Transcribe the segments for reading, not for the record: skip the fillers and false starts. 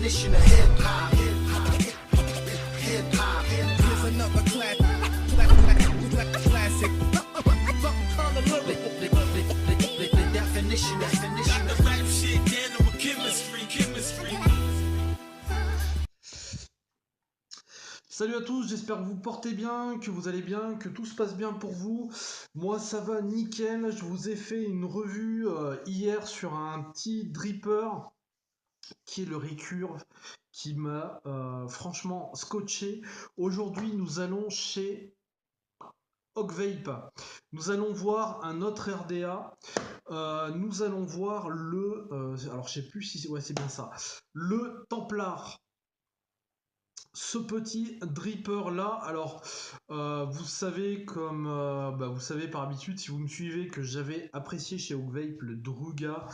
definition of hip hop. Hip hop. Here's another classic. The definition of the rap shit, dealing with chemistry. Salut à tous, j'espère que vous portez bien, que vous allez bien, que tout se passe bien pour vous. Moi ça va nickel, je vous ai fait une revue hier sur un petit dripper qui est le Recurve qui m'a franchement scotché. Aujourd'hui nous allons chez Ogvape. Nous allons voir un autre RDA. Nous allons voir le... alors je sais plus si c'est... Ouais c'est bien ça. Le Templar. Ce petit dripper là, alors vous savez comme vous savez par habitude si vous me suivez que j'avais apprécié chez Ogvape le Druga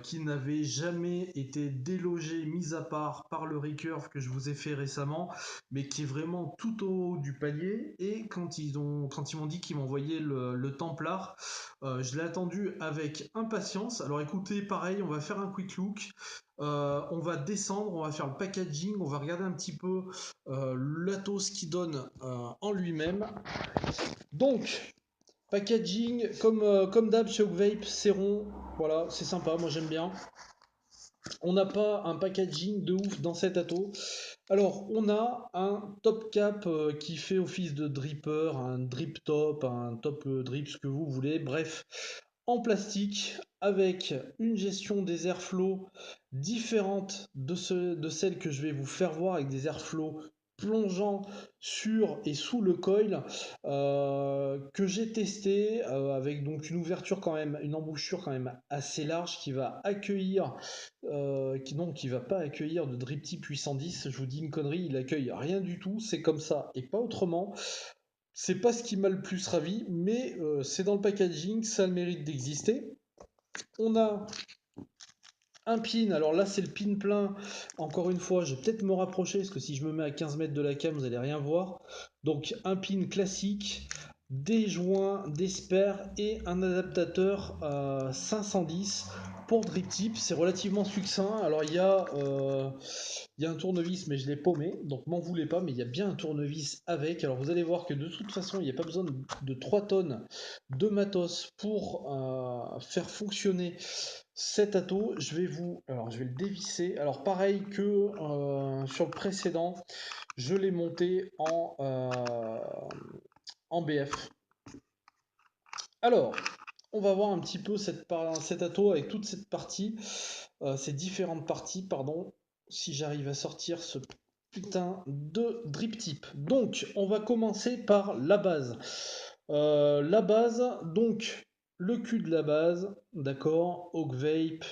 qui n'avait jamais été délogé mis à part par le Recurve que je vous ai fait récemment mais qui est vraiment tout au haut du palier. Et quand ils m'ont dit qu'ils m'envoyaient le Templar, je l'ai attendu avec impatience. Alors écoutez, pareil, on va faire un quick look. On va descendre, on va faire le packaging, on va regarder un petit peu l'atos qui donne en lui-même. Donc, packaging, comme d'hab chez Ogvape, c'est rond, voilà, c'est sympa, moi j'aime bien. On n'a pas un packaging de ouf dans cet atos. Alors, on a un top cap qui fait office de dripper, un drip top, un top drip, ce que vous voulez, bref, en plastique, avec une gestion des airflows différente de celle que je vais vous faire voir, avec des airflows plongeant sur et sous le coil que j'ai testé avec donc une ouverture quand même, une embouchure quand même assez large qui va accueillir qui va pas accueillir de drip type 810. Je vous dis une connerie, il accueille rien du tout, c'est comme ça et pas autrement. C'est pas ce qui m'a le plus ravi, mais c'est dans le packaging, ça a le mérite d'exister. On a un pin, alors là c'est le pin plein, encore une fois je vais peut-être me rapprocher parce que si je me mets à 15 mètres de la cam vous allez rien voir. Donc un pin classique, des joints, des spares et un adaptateur 510 pour drip tip. C'est relativement succinct. Alors il y a un tournevis mais je l'ai paumé, donc m'en voulez pas, mais il y a bien un tournevis avec. Alors vous allez voir que de toute façon il n'y a pas besoin de 3 tonnes de matos pour faire fonctionner cet atos. Je vais le dévisser. Alors pareil que sur le précédent, je l'ai monté en BF. Alors, on va voir un petit peu cet atos avec toute cette partie, ces différentes parties, pardon, si j'arrive à sortir ce putain de drip tip. Donc, on va commencer par la base. La base, donc, le cul de la base, d'accord, Ogvape,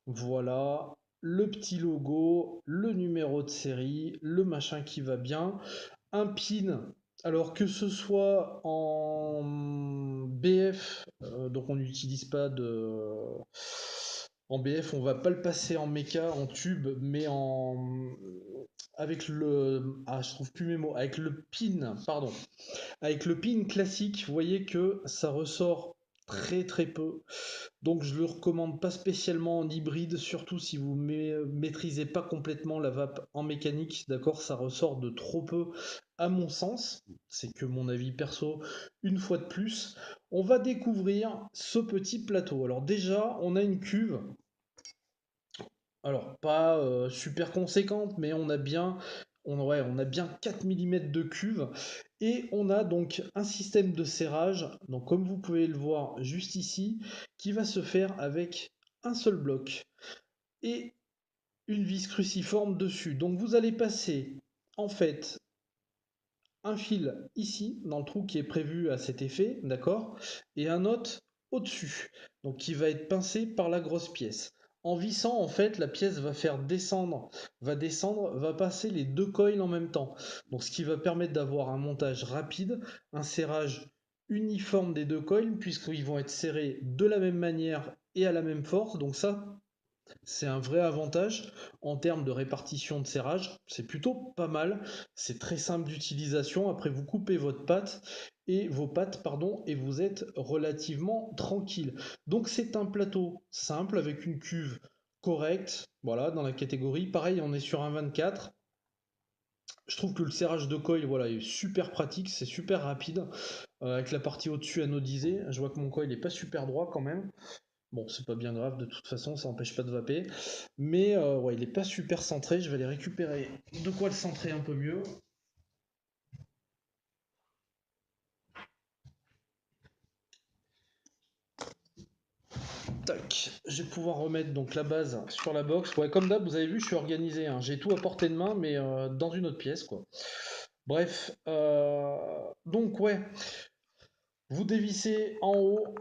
voilà, le petit logo, le numéro de série, le machin qui va bien, un pin. Alors que ce soit en BF, donc on n'utilise pas de... En BF, on va pas le passer en méca, en tube, mais avec le... Ah, je trouve plus mes mots. Avec le pin, pardon. Avec le pin classique, vous voyez que ça ressort très très peu. Donc je le recommande pas spécialement en hybride, surtout si vous maîtrisez pas complètement la vape en mécanique, d'accord, ça ressort de trop peu à mon sens, c'est que mon avis perso, une fois de plus. On va découvrir ce petit plateau. Alors déjà, on a une cuve, alors pas super conséquente, mais on a bien 4 mm de cuve et on a donc un système de serrage, donc comme vous pouvez le voir juste ici, qui va se faire avec un seul bloc et une vis cruciforme dessus. Donc vous allez passer en fait un fil ici dans le trou qui est prévu à cet effet, d'accord, et un autre au-dessus, donc qui va être pincé par la grosse pièce. En vissant, en fait, la pièce va va passer les deux coils en même temps. Donc ce qui va permettre d'avoir un montage rapide, un serrage uniforme des deux coils, puisqu'ils vont être serrés de la même manière et à la même force. Donc ça, c'est un vrai avantage en termes de répartition de serrage. C'est plutôt pas mal. C'est très simple d'utilisation. Après, vous coupez vos pattes, pardon, et vous êtes relativement tranquille. Donc, c'est un plateau simple avec une cuve correct, voilà, dans la catégorie. Pareil, on est sur un 24. Je trouve que le serrage de coil, voilà, est super pratique, c'est super rapide. Avec la partie au-dessus anodisée, je vois que mon coil n'est pas super droit quand même. Bon, c'est pas bien grave, de toute façon, ça n'empêche pas de vaper. Mais ouais, il est pas super centré, je vais aller récupérer de quoi le centrer un peu mieux. Tac, je vais pouvoir remettre donc la base sur la box. Ouais, comme d'hab, vous avez vu, je suis organisé, hein. J'ai tout à portée de main, mais dans une autre pièce, quoi. Bref, donc ouais, vous dévissez en haut.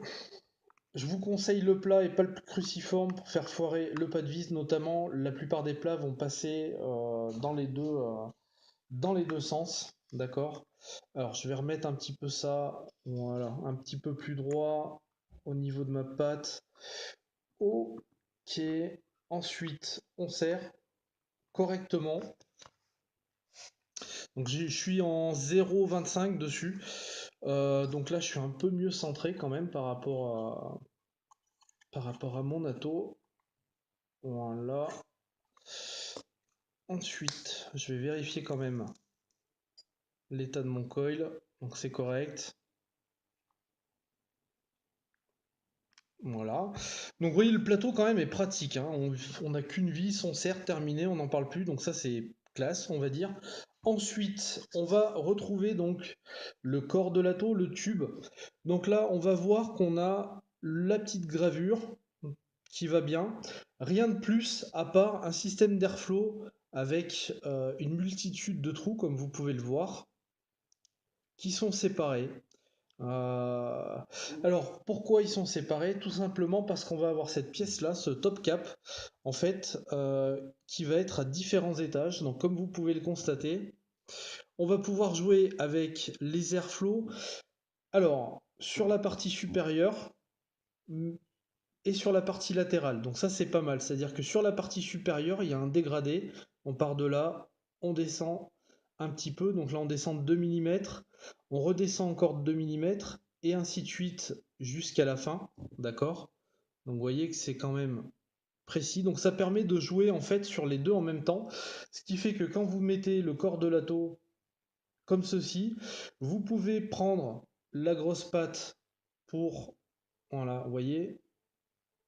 Je vous conseille le plat et pas le cruciforme pour faire foirer le pas de vis, notamment. La plupart des plats vont passer dans les deux sens, d'accord? Alors, je vais remettre un petit peu ça, voilà, un petit peu plus droit au niveau de ma patte. Ok. Ensuite, on serre correctement. Donc, je suis en 0,25 dessus. Donc là, je suis un peu mieux centré quand même par rapport à mon atto. Voilà. Ensuite, je vais vérifier quand même l'état de mon coil. Donc c'est correct. Voilà. Donc vous voyez, le plateau quand même est pratique, hein. On n'a qu'une vis, on serre, terminé, on n'en parle plus. Donc ça c'est classe, on va dire. Ensuite, on va retrouver donc le corps de l'atto, le tube. Donc là, on va voir qu'on a la petite gravure qui va bien. Rien de plus à part un système d'airflow avec une multitude de trous, comme vous pouvez le voir, qui sont séparés. Euh, Alors, pourquoi ils sont séparés? Tout simplement parce qu'on va avoir cette pièce-là, ce top cap, en fait, qui va être à différents étages. Donc, comme vous pouvez le constater, on va pouvoir jouer avec les airflows. Alors, sur la partie supérieure et sur la partie latérale. Donc ça, c'est pas mal. C'est-à-dire que sur la partie supérieure, il y a un dégradé. On part de là, on descend un petit peu. Donc là, on descend de 2 mm. On redescend encore de 2 mm. Et ainsi de suite jusqu'à la fin. D'accord? Donc vous voyez que c'est quand même précis. Donc ça permet de jouer en fait sur les deux en même temps. Ce qui fait que quand vous mettez le corps de l'atto comme ceci, vous pouvez prendre la grosse patte pour, voilà, vous voyez,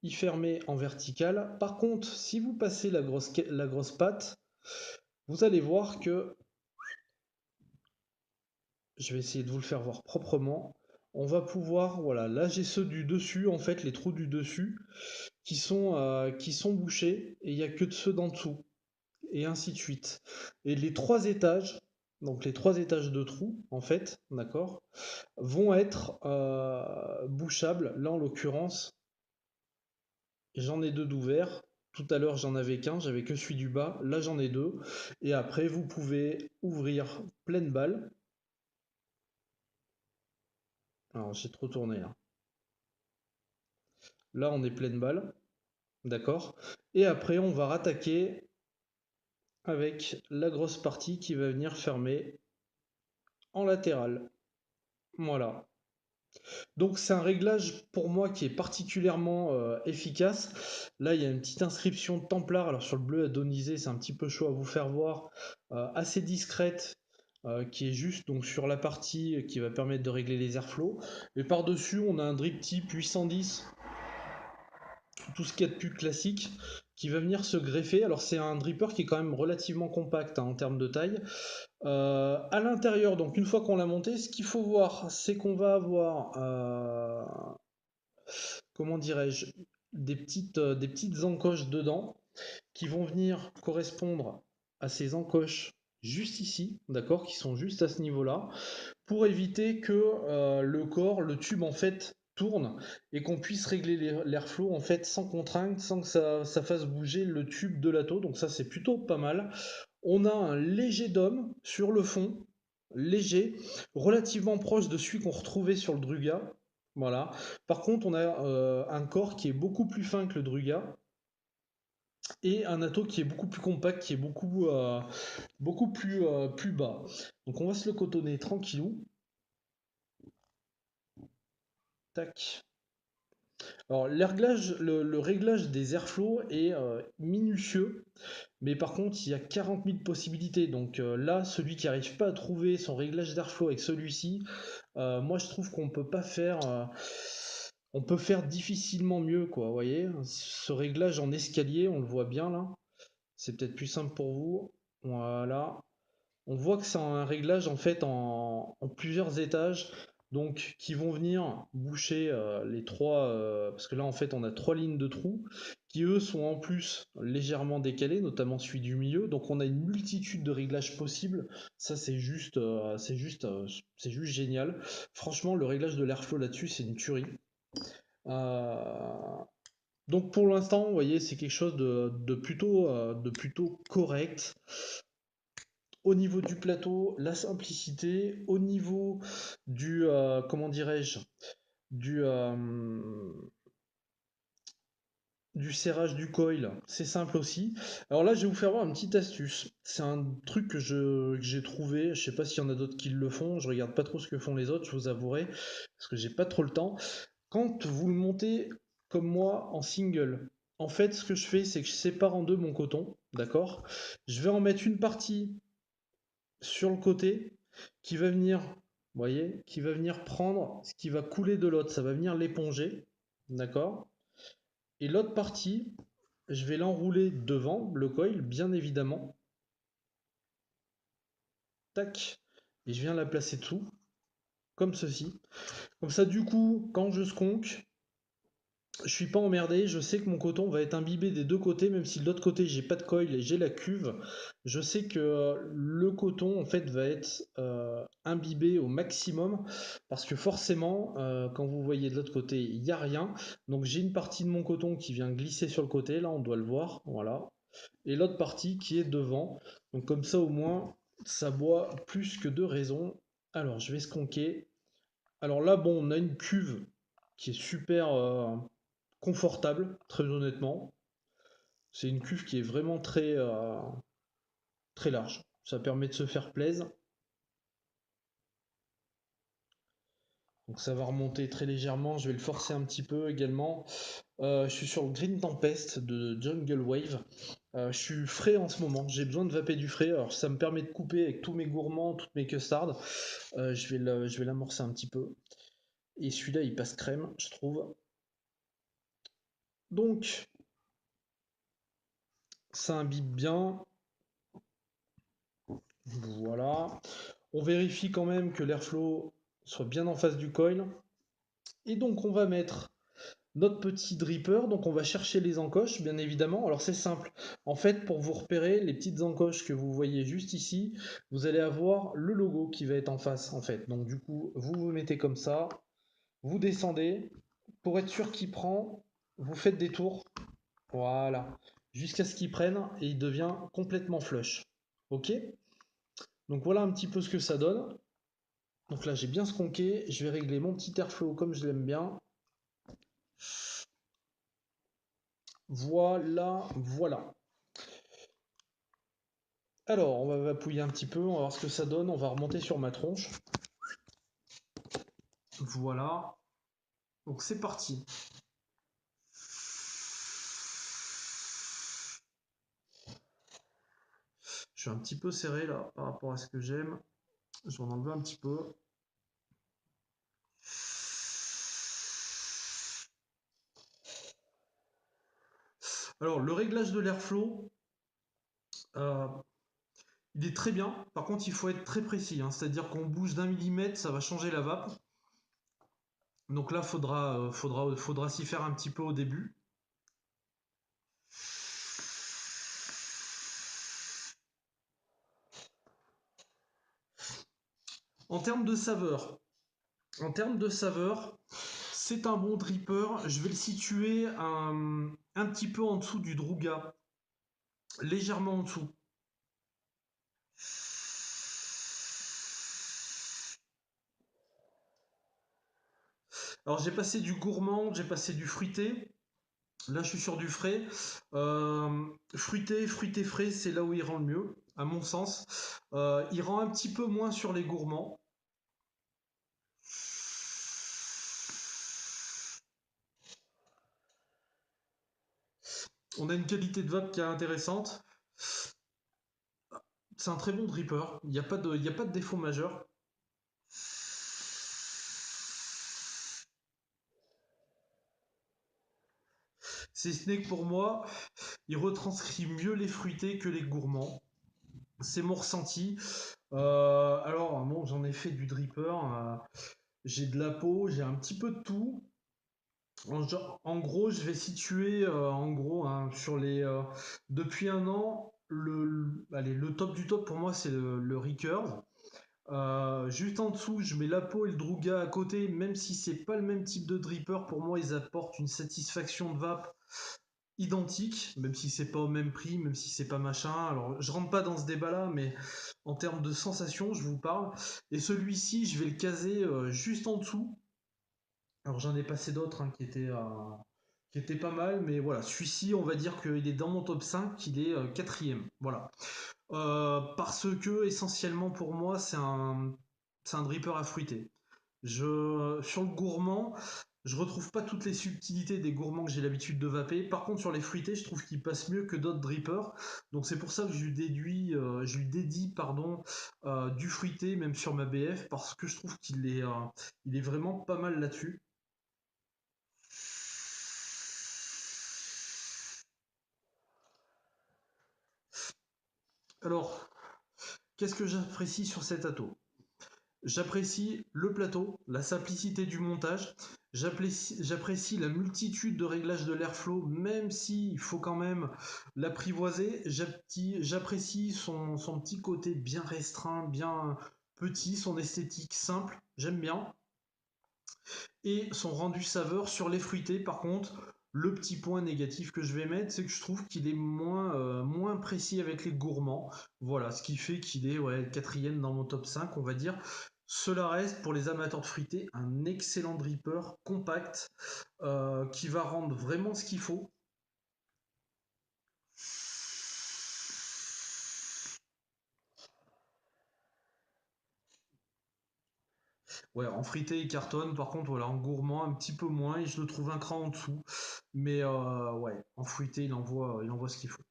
y fermer en vertical. Par contre, si vous passez la grosse patte, vous allez voir que, je vais essayer de vous le faire voir proprement, on va pouvoir, voilà, là j'ai ceux du dessus, en fait, les trous du dessus, qui sont bouchés, et il n'y a que ceux d'en dessous, et ainsi de suite. Et les trois étages, donc les trois étages de trous, en fait, d'accord, vont être bouchables. Là, en l'occurrence, j'en ai deux d'ouverts. Tout à l'heure, j'en avais qu'un, j'avais que celui du bas. Là, j'en ai deux. Et après, vous pouvez ouvrir pleine balle. Alors, j'ai trop tourné là. Là, on est pleine balle. D'accord? Et après, on va rattaquer avec la grosse partie qui va venir fermer en latéral. Voilà. Donc c'est un réglage pour moi qui est particulièrement efficace. Là, il y a une petite inscription de Templar. Alors sur le bleu adonisé, c'est un petit peu chaud à vous faire voir. Assez discrète, qui est juste donc sur la partie qui va permettre de régler les airflows. Et par-dessus, on a un drip type 810, tout ce qu'il y a de plus classique, qui va venir se greffer. Alors c'est un dripper qui est quand même relativement compact, hein, en termes de taille. À l'intérieur, donc une fois qu'on l'a monté, ce qu'il faut voir, c'est qu'on va avoir, comment dirais-je, des petites encoches dedans qui vont venir correspondre à ces encoches juste ici, d'accord, qui sont juste à ce niveau-là, pour éviter que le corps, le tube en fait tourne et qu'on puisse régler l'airflow en fait sans contrainte, sans que ça fasse bouger le tube de l'atto. Donc ça c'est plutôt pas mal. On a un léger dôme sur le fond, léger, relativement proche de celui qu'on retrouvait sur le Druga. Voilà. Par contre, on a un corps qui est beaucoup plus fin que le Druga et un atto qui est beaucoup plus compact, qui est beaucoup plus bas. Donc on va se le cotonner tranquillou. Tac. Alors, le réglage des airflow est minutieux, mais par contre, il y a 40 000 possibilités. Donc là, celui qui n'arrive pas à trouver son réglage d'airflow avec celui-ci, moi je trouve qu'on peut pas faire. On peut faire difficilement mieux, quoi. Vous voyez, ce réglage en escalier, on le voit bien là. C'est peut-être plus simple pour vous. Voilà. On voit que c'est un réglage en fait en plusieurs étages, donc qui vont venir boucher les trois, parce que là en fait on a trois lignes de trous qui eux sont en plus légèrement décalés, notamment celui du milieu. Donc on a une multitude de réglages possibles. Ça c'est juste génial. Franchement, le réglage de l'airflow là-dessus, c'est une tuerie. Euh, donc pour l'instant, vous voyez, c'est quelque chose de plutôt correct. Au niveau du plateau, la simplicité. Au niveau comment dirais-je, du, euh, du serrage du coil, c'est simple aussi. Alors là, je vais vous faire voir une petite astuce. C'est un truc que j'ai trouvé. Je sais pas s'il y en a d'autres qui le font. Je regarde pas trop ce que font les autres, je vous avouerai, parce que j'ai pas trop le temps. Quand vous le montez comme moi en single, en fait, ce que je fais, c'est que je sépare en deux mon coton, d'accord? Je vais en mettre une partie sur le côté qui va venir, vous voyez, qui va venir prendre ce qui va couler de l'autre, ça va venir l'éponger, d'accord? Et l'autre partie, je vais l'enrouler devant le coil, bien évidemment, tac, et je viens la placer dessous, comme ceci. Comme ça, du coup, quand je sconque, je suis pas emmerdé, je sais que mon coton va être imbibé des deux côtés, même si de l'autre côté j'ai pas de coil et j'ai la cuve. Je sais que le coton en fait va être imbibé au maximum parce que forcément, quand vous voyez de l'autre côté, il n'y a rien. Donc j'ai une partie de mon coton qui vient glisser sur le côté, là on doit le voir, voilà. Et l'autre partie qui est devant. Donc comme ça au moins, ça boit plus que de raison. Alors je vais sconquer. Alors là, bon, on a une cuve qui est super confortable, très honnêtement. C'est une cuve qui est vraiment très large. Ça permet de se faire plaisir. Donc ça va remonter très légèrement. Je vais le forcer un petit peu également. Je suis sur le Green Tempest de Jungle Wave. Je suis frais en ce moment. J'ai besoin de vaper du frais. Alors ça me permet de couper avec tous mes gourmands, toutes mes custards. Je vais l'amorcer un petit peu. Et celui-là, il passe crème, je trouve. Donc, ça imbibe bien. Voilà. On vérifie quand même que l'airflow soit bien en face du coil. Et donc on va mettre notre petit dripper, donc on va chercher les encoches, bien évidemment. Alors c'est simple, en fait pour vous repérer les petites encoches que vous voyez juste ici, vous allez avoir le logo qui va être en face en fait. Donc du coup vous vous mettez comme ça, vous descendez, pour être sûr qu'il prend, vous faites des tours, voilà, jusqu'à ce qu'il prenne et il devient complètement flush. Ok? Donc voilà un petit peu ce que ça donne. Donc là, j'ai bien sconqué. Je vais régler mon petit airflow comme je l'aime bien. Voilà, voilà. Alors, on va vapouiller un petit peu, on va voir ce que ça donne. On va remonter sur ma tronche. Voilà. Donc c'est parti. Je suis un petit peu serré là par rapport à ce que j'aime. Je vais en enlever un petit peu. Alors, le réglage de l'airflow, euh, il est très bien. Par contre, il faut être très précis, hein. C'est-à-dire qu'on bouge d'un millimètre, ça va changer la vape. Donc là, faudra s'y faire un petit peu au début. En termes de saveur, c'est un bon dripper. Je vais le situer un petit peu en dessous du Druga, légèrement en dessous. Alors j'ai passé du gourmand, j'ai passé du fruité. Là je suis sur du frais. Fruité frais, c'est là où il rend le mieux, à mon sens. Il rend un petit peu moins sur les gourmands. On a une qualité de vape qui est intéressante. C'est un très bon dripper. Il y a pas de défaut majeur. Si ce n'est que pour moi, il retranscrit mieux les fruités que les gourmands. C'est mon ressenti. Alors, bon, j'en ai fait du dripper. J'ai de la peau, j'ai un petit peu de tout. En gros, je vais situer en gros hein, sur les depuis un an allez, le top du top pour moi c'est le Recurve. Juste en dessous, je mets la peau et le Druga à côté, même si c'est pas le même type de dripper, pour moi ils apportent une satisfaction de vape identique, même si c'est pas au même prix, même si c'est pas machin. Alors je rentre pas dans ce débat là, mais en termes de sensation, je vous parle. Et celui-ci, je vais le caser juste en dessous. Alors j'en ai passé d'autres hein, qui étaient pas mal, mais voilà, celui-ci, on va dire qu'il est dans mon top 5, il est quatrième. Voilà. Parce que essentiellement pour moi, c'est un dripper à fruiter. Sur le gourmand, je retrouve pas toutes les subtilités des gourmands que j'ai l'habitude de vaper. Par contre, sur les fruités, je trouve qu'il passe mieux que d'autres drippers. Donc c'est pour ça que je lui dédie pardon, du fruité, même sur ma BF, parce que je trouve il est vraiment pas mal là-dessus. Alors, qu'est-ce que j'apprécie sur cet atto? J'apprécie le plateau, la simplicité du montage, j'apprécie la multitude de réglages de l'airflow, même s'il faut quand même l'apprivoiser. J'apprécie son petit côté bien restreint, bien petit, son esthétique simple, j'aime bien. Et son rendu saveur sur les fruités, par contre, le petit point négatif que je vais mettre, c'est que je trouve qu'il est moins précis avec les gourmands. Voilà, ce qui fait qu'il est ouais, quatrième dans mon top 5, on va dire. Cela reste pour les amateurs de fruités un excellent dripper compact qui va rendre vraiment ce qu'il faut. Ouais, en frité, il cartonne. Par contre, voilà, en gourmand, un petit peu moins. Et je le trouve un cran en dessous. Mais ouais, en fruité, il envoie ce qu'il faut.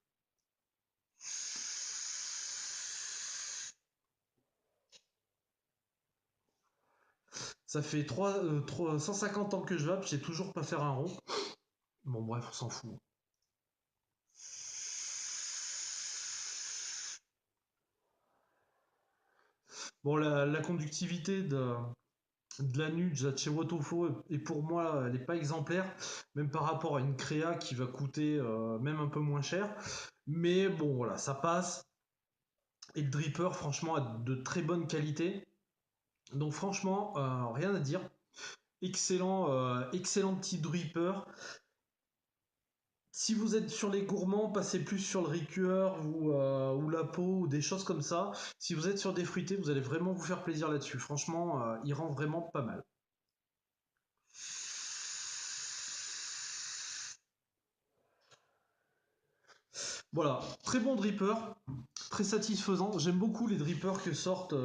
Ça fait 150 ans que je vape, j'ai toujours pas faire un rond. Bon, bref, on s'en fout. Bon, la conductivité de la Nudge de chez Wotofo est pour moi, elle n'est pas exemplaire, même par rapport à une créa qui va coûter même un peu moins cher. Mais bon, voilà, ça passe. Et le dripper, franchement, a de très bonne qualité. Donc, franchement, rien à dire. Excellent petit dripper. Si vous êtes sur les gourmands, passez plus sur le ricoeur ou la peau ou des choses comme ça. Si vous êtes sur des fruités, vous allez vraiment vous faire plaisir là-dessus. Franchement, il rend vraiment pas mal. Voilà, très bon dripper, très satisfaisant. J'aime beaucoup les drippers que sortent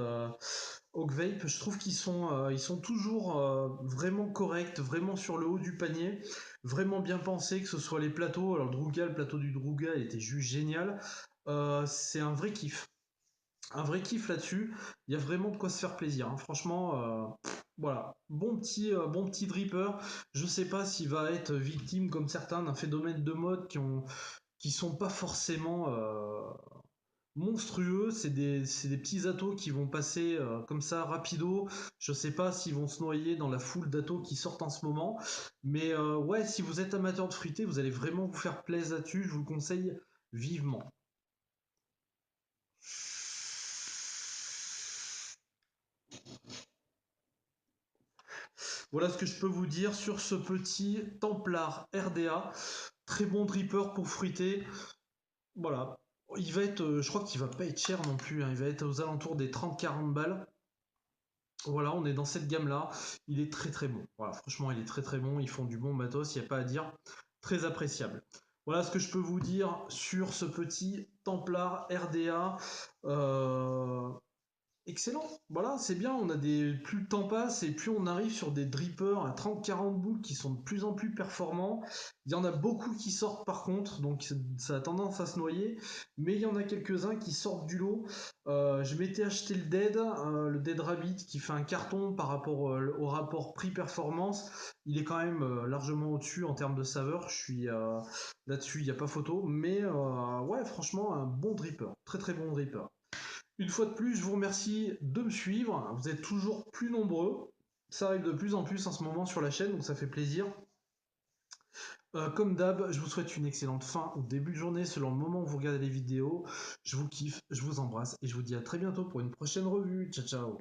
Hawk Vape. Je trouve ils sont toujours vraiment corrects, vraiment sur le haut du panier, vraiment bien pensés, que ce soit les plateaux. Alors le plateau du Druga, il était juste génial. C'est un vrai kiff. Un vrai kiff là-dessus. Il y a vraiment de quoi se faire plaisir, hein. Franchement, voilà. Bon petit dripper. Je sais pas s'il va être victime, comme certains, d'un phénomène de mode qui sont pas forcément monstrueux. C'est des petits atos qui vont passer comme ça rapido. Je sais pas s'ils vont se noyer dans la foule d'atos qui sortent en ce moment. Mais ouais, si vous êtes amateur de fruité, vous allez vraiment vous faire plaisir là-dessus. Je vous le conseille vivement. Voilà ce que je peux vous dire sur ce petit Templar RDA. Très bon dripper pour fruiter. Voilà. Il va être, je crois qu'il va pas être cher non plus, hein. Il va être aux alentours des 30-40 balles. Voilà, on est dans cette gamme-là. Il est très très bon. Voilà, franchement, il est très très bon. Ils font du bon matos, il n'y a pas à dire. Très appréciable. Voilà ce que je peux vous dire sur ce petit Templar RDA. Excellent, voilà, c'est bien, plus le temps passe et plus on arrive sur des drippers à 30-40 boules qui sont de plus en plus performants. Il y en a beaucoup qui sortent par contre, donc ça a tendance à se noyer, mais il y en a quelques-uns qui sortent du lot. Je m'étais acheté le Dead Rabbit qui fait un carton par rapport au rapport prix-performance. Il est quand même largement au-dessus en termes de saveur, je suis là-dessus, il n'y a pas photo, mais ouais, franchement, un bon dripper, très très bon dripper. Une fois de plus, je vous remercie de me suivre. Vous êtes toujours plus nombreux. Ça arrive de plus en plus en ce moment sur la chaîne, donc ça fait plaisir. Comme d'hab, je vous souhaite une excellente fin ou début de journée selon le moment où vous regardez les vidéos. Je vous kiffe, je vous embrasse et je vous dis à très bientôt pour une prochaine revue. Ciao ciao.